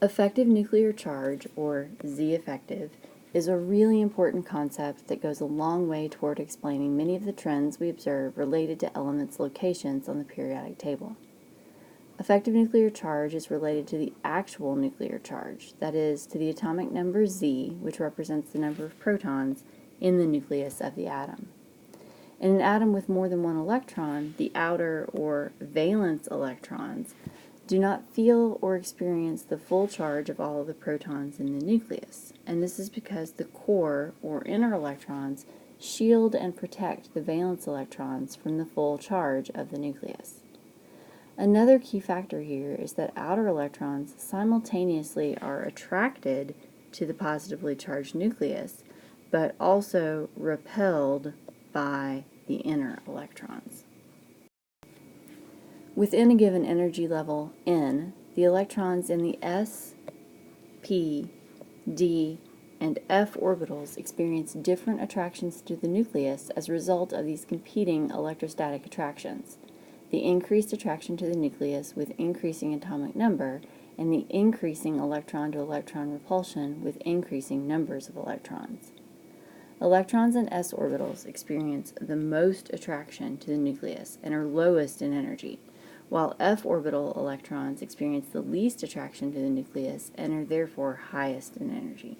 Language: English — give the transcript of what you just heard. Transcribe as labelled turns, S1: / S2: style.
S1: Effective nuclear charge, or Z-effective, is a really important concept that goes a long way toward explaining many of the trends we observe related to elements' locations on the periodic table. Effective nuclear charge is related to the actual nuclear charge, that is, to the atomic number Z, which represents the number of protons in the nucleus of the atom. In an atom with more than one electron, the outer or valence electrons do not feel or experience the full charge of all of the protons in the nucleus, and this is because the core or inner electrons shield and protect the valence electrons from the full charge of the nucleus. Another key factor here is that outer electrons simultaneously are attracted to the positively charged nucleus, but also repelled by the inner electrons. Within a given energy level N, the electrons in the s, p, d, and f orbitals experience different attractions to the nucleus as a result of these competing electrostatic attractions. The increased attraction to the nucleus with increasing atomic number, and the increasing electron-to-electron repulsion with increasing numbers of electrons. Electrons in s orbitals experience the most attraction to the nucleus and are lowest in energy, while f orbital electrons experience the least attraction to the nucleus and are therefore highest in energy.